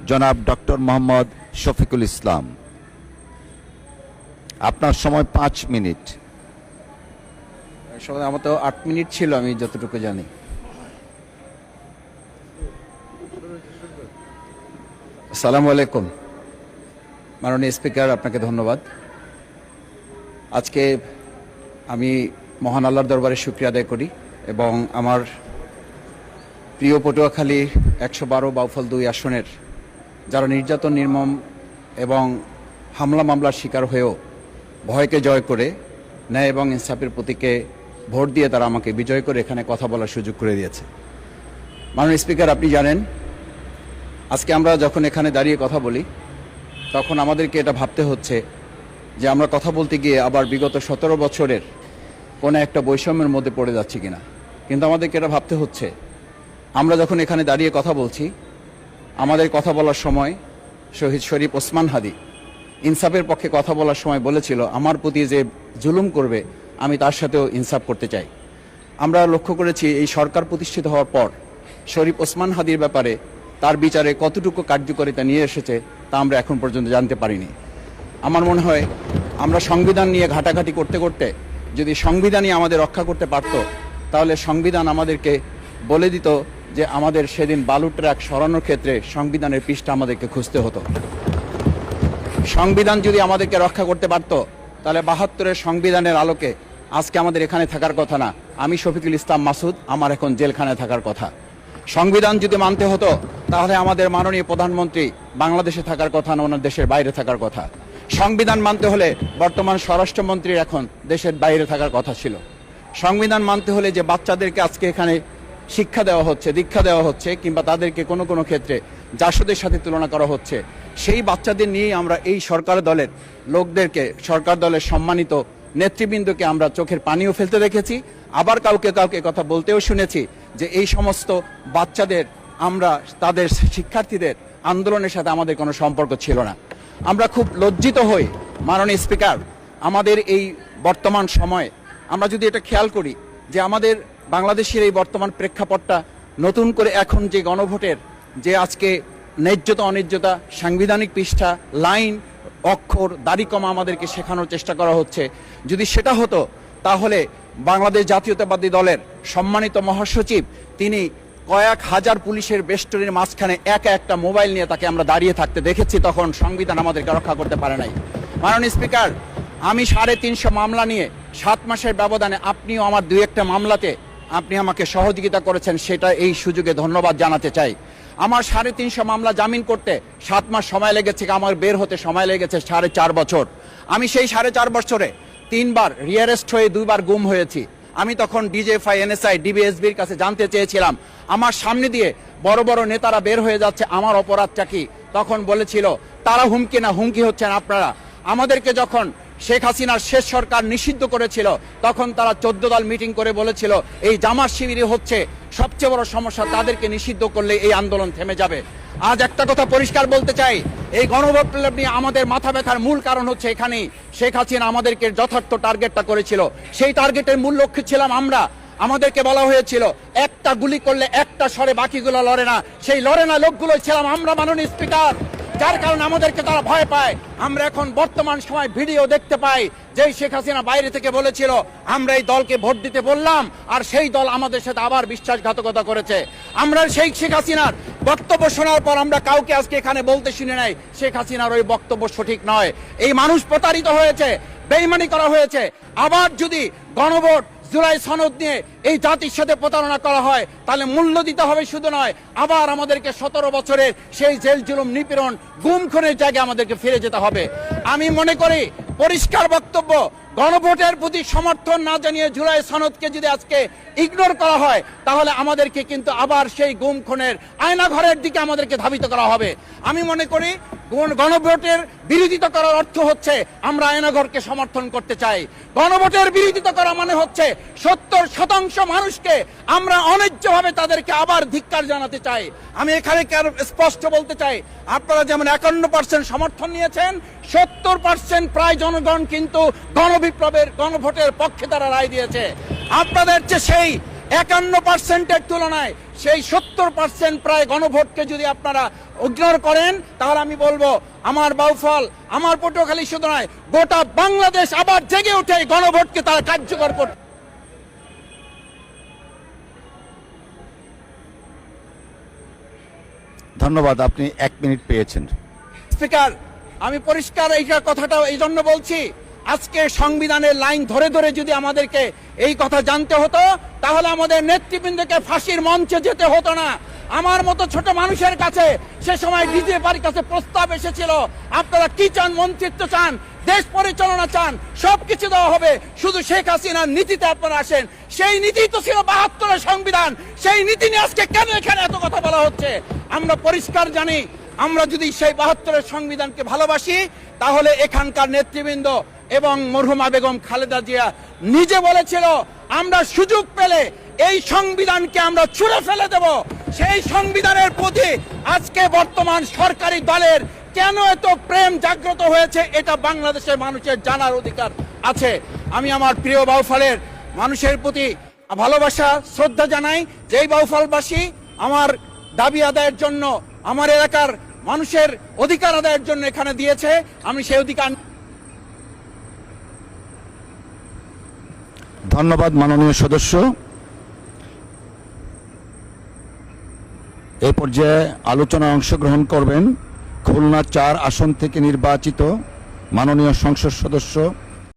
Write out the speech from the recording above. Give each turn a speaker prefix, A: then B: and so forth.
A: জনাব ডক্টর মোহাম্মদ শফিকুল ইসলাম। আপনার সময় 5 মিনিট।
B: আমার তো 8 মিনিট ছিল, আমি যতটুকু জানি। আসসালামু আলাইকুম। মাননীয় স্পিকার, আপনাকে ধন্যবাদ। আজকে আমি মহান আল্লাহর দরবারে শুকরিয়া আদায় করি এবং আমার প্রিয় পটুয়াখালী 112 বাউফল 2 আসনের যারা নির্যাতন, নির্মম এবং হামলা মামলার শিকার হয়েও ভয়কে জয় করে ন্যায় এবং ইনসাফের প্রতীকে ভোট দিয়ে তারা আমাকে বিজয় করে এখানে কথা বলার সুযোগ করে দিয়েছে। মাননীয় স্পিকার, আপনি জানেন আজকে আমরা যখন এখানে দাঁড়িয়ে কথা বলি তখন আমাদেরকে এটা ভাবতে হচ্ছে যে আমরা কথা বলতে গিয়ে আবার বিগত 17 বছরের কোনো একটা বৈষম্যের মধ্যে পড়ে যাচ্ছি কিনা। কিন্তু আমাদেরকে এটা ভাবতে হচ্ছে আমরা যখন এখানে দাঁড়িয়ে কথা বলছি, আমাদের কথা বলার সময় শহীদ শরীফ ওসমান হাদি ইনসাফের পক্ষে কথা বলার সময় বলেছিল, আমার প্রতি যে জুলুম করবে আমি তার সাথেও ইনসাফ করতে চাই। আমরা লক্ষ্য করেছি এই সরকার প্রতিষ্ঠিত হওয়ার পর শরীফ ওসমান হাদির ব্যাপারে তার বিচারে কতটুকু কার্যকারিতা নিয়ে এসেছে তা আমরা এখন পর্যন্ত জানতে পারিনি। আমার মনে হয় আমরা সংবিধান নিয়ে ঘাটাঘাটি করতে করতে যদি সংবিধানই আমাদের রক্ষা করতে পারত, তাহলে সংবিধান আমাদেরকে বলে দিত যে আমাদের সেদিন বালু ট্রাক সরানোর ক্ষেত্রে সংবিধানের পৃষ্ঠা আমাদেরকে খুঁজতে হতো। সংবিধান যদি আমাদেরকে রক্ষা করতে পারত, তাহলে 72-এর সংবিধানের আলোকে আজকে আমাদের এখানে থাকার কথা না। আমি শফিকুল ইসলাম মাসুদ, আমার এখন জেলখানায় থাকার কথা। সংবিধান যদি মানতে হতো, তাহলে আমাদের মাননীয় প্রধানমন্ত্রী বাংলাদেশে থাকার কথা না, ওনার দেশের বাইরে থাকার কথা। সংবিধান মানতে হলে বর্তমান স্বরাষ্ট্রমন্ত্রীর এখন দেশের বাইরে থাকার কথা ছিল। সংবিধান মানতে হলে যে বাচ্চাদেরকে আজকে এখানে শিক্ষা দেওয়া হচ্ছে, দীক্ষা দেওয়া হচ্ছে, কিংবা তাদেরকে কোনো কোনো ক্ষেত্রে জাসদের সাথে তুলনা করা হচ্ছে, সেই বাচ্চাদের নিয়েই আমরা এই সরকার দলের লোকদেরকে, সরকার দলের সম্মানিত নেতৃবৃন্দকে আমরা চোখের পানিও ফেলতে দেখেছি। আবার কাউকে কাউকে কথা বলতেও শুনেছি যে এই সমস্ত বাচ্চাদের, আমরা তাদের শিক্ষার্থীদের আন্দোলনের সাথে আমাদের কোনো সম্পর্ক ছিল না। আমরা খুব লজ্জিত হই মাননীয় স্পিকার, আমাদের এই বর্তমান সময়ে আমরা যদি এটা খেয়াল করি যে আমাদের বাংলাদেশের এই বর্তমান প্রেক্ষাপটটা নতুন করে এখন যে গণভোটের যে আজকে ন্যায্যতা অন্যায্যতা, সাংবিধানিক পৃষ্ঠা, লাইন, অক্ষর, দাড়ি কমা আমাদেরকে শেখানোর চেষ্টা করা হচ্ছে, যদি সেটা হতো তাহলে বাংলাদেশ জাতীয়তাবাদী দলের সম্মানিত মহাসচিব তিনি কয়েক হাজার পুলিশের বেষ্টনীর মাঝখানে একা একটা মোবাইল নিয়ে তাকে আমরা দাঁড়িয়ে থাকতে দেখেছি, তখন সংবিধান আমাদেরকে রক্ষা করতে পারে নাই। মাননীয় স্পিকার, আমি 350 মামলা নিয়ে 7 মাসের ব্যবধানে, আপনিও আমার 2-1টা মামলাতে আপনি আমাকে সহযোগিতা করেছেন, সেটা এই সুযোগে ধন্যবাদ জানাতে চাই। আমার 350 মামলা জামিন করতে 7 মাস সময় লেগেছে, আমার বের হতে সময় লেগেছে 4.5 বছর। আমি সেই 4.5 বছরে 3 বার রিয়ারেস্ট হয়ে 2 বার গুম হয়েছি। আমি তখন ডিজিএফআই, এনএসআই, ডিবিএসবির কাছে জানতে চেয়েছিলাম আমার সামনে দিয়ে বড় বড় নেতারা বের হয়ে যাচ্ছে, আমার অপরাধটা কি? তখন বলেছিল তারা হুমকি না, হুমকি হচ্ছেন আপনারা। আমাদেরকে যখন শেখ হাসিনার শেষ সরকার নিষিদ্ধ করেছিল, তখন তারা 14 দল মিটিং করে বলেছিল এই জামাত শিবিরই হচ্ছে সবচেয়ে বড় সমস্যা, তাদেরকে নিষিদ্ধ করলে এই আন্দোলন থেমে যাবে। আজ একটা কথা পরিষ্কার বলতে চাই, এই গণবিপ্লব নিয়ে আমাদের মাথা ব্যথার মূল কারণ হচ্ছে এখানেই শেখ হাসিনা আমাদেরকে যথার্থ টার্গেটটা করেছিল। সেই টার্গেটের মূল লক্ষ্য ছিলাম আমরা। আমাদেরকে বলা হয়েছিল একটা গুলি করলে একটা সরে বাকিগুলো লড়ে না, সেই লড়ে না লোকগুলোই ছিলাম আমরা মাননীয় স্পিকার, যার কারণে আমাদেরকে তারা ভয় পায়। আমরা এখন বর্তমান সময় ভিডিও দেখতে পাই যেই শেখ হাসিনা বাইরে থেকে বলেছিল আমরা এই দলকে ভোট দিতে বললাম, আর সেই দল আমাদের সাথে আবার বিশ্বাসঘাতকতা করেছে। আমরা সেই শেখ হাসিনার বক্তব্য শোনার পর আমরা কাউকে আজকে এখানে বলতে শুনে নাই শেখ হাসিনার ওই বক্তব্য সঠিক নয়। এই মানুষ প্রতারিত হয়েছে, বেইমানি করা হয়েছে। আবার যদি গণভোট, জুলাই সনদ নিয়ে এই জাতির সাথে প্রতারণা করা হয়, তাহলে মূল্য দিতে হবে শুধু নয়, আবার আমাদেরকে 17 বছরের সেই জেল জুলুম, নিপীড়ন, গুম খুনের জায়গায় আমাদেরকে ফিরে যেতে হবে। আমি মনে করি পরিষ্কার বক্তব্য, গণভোটের প্রতি সমর্থন না জানিয়ে জুলাই সনদকে যদি আজকে ইগনোর করা হয়, তাহলে আমাদেরকে কিন্তু আবার সেই গুম খুনের আয়নাঘরের দিকে আমাদেরকে ধাবিত করা হবে। আমি মনে করি গণভোটের বিরোধিতা করার অর্থ হচ্ছে আমরা আয়নাঘরকে সমর্থন করতে চাই। গণভোটের বিরোধিতা করা মানে হচ্ছে 70% মানুষকে আমরা অন্যায্যভাবে তাদেরকে আবার ধিক্কার জানাতে চাই। আমি এখানে স্পষ্ট বলতে চাই, আপনারা যেমন 51% সমর্থন নিয়েছেন, 70% প্রায় জনগণ কিন্তু গণবিপ্লবের, গণভোটের পক্ষে তারা রায় দিয়েছে। আপনাদের চেয়ে সেই 51%-এর তুলনায় সেই 70% প্রায় গণভোটকে যদি আপনারা ইগনোর করেন, তাহলে আমি বলবো আমার বাউফল, আমার পটুয়াখালী শুধু নয়, গোটা বাংলাদেশ আবার জেগে উঠে এই গণভোটকে তারা কার্যকর করতে।
A: ধন্যবাদ, আপনি 1 মিনিট পেয়েছেন।
B: স্পিকার, আমি পরিষ্কার এই কথাটা এই জন্য বলছি, আজকে সংবিধানের লাইন ধরে ধরে যদি আমাদেরকে এই কথা জানতে হতো, তাহলে আমাদের নেতৃবৃন্দকে ফাঁসির মঞ্চে যেতে হতো না। আমার মতো ছোট মানুষের কাছে সে সময় ডিজিএফআর কাছে প্রস্তাব এসেছিল, আপনারা কি চান, মন্ত্রিত্ব চান, দেশ পরিচালনা চান, সবকিছু দেওয়া হবে, শুধু শেখ হাসিনার নীতিতে আপনারা আসেন। সেই নীতি তো ছিল 72-এর সংবিধান, সেই নীতি নিয়ে আজকে কেন এখানে এত কথা বলা হচ্ছে? আমরা পরিষ্কার জানি, আমরা যদি সেই 72-এর সংবিধানকে ভালোবাসি, তাহলে এখানকার নেতৃবৃন্দ এবং মরহুমা বেগম খালেদা জিয়া নিজে বলেছিল, আমরা সুযোগ পেলে এই সংবিধানকে আমরা ছুঁড়ে ফেলে দেব। সেই সংবিধানের প্রতি আজকে বর্তমান সরকারি দলের কেন এত প্রেম জাগ্রত হয়েছে, এটা বাংলাদেশের মানুষের জানার অধিকার আছে। আমি আমার প্রিয় বাউফলের মানুষের প্রতি ভালোবাসা, শ্রদ্ধা জানাই। যেই বাউফলবাসী আমার দাবি আদায়ের জন্য, আমার এলাকার মানুষের অধিকার আদায়ের জন্য এখানে দিয়েছে, আমি সেই অধিকার।
A: ধন্যবাদ মাননীয় সদস্য। এই পর্যায়ে আলোচনায় অংশগ্রহণ করবেন খুলনা 4 আসন থেকে নির্বাচিত মাননীয় সংসদ সদস্য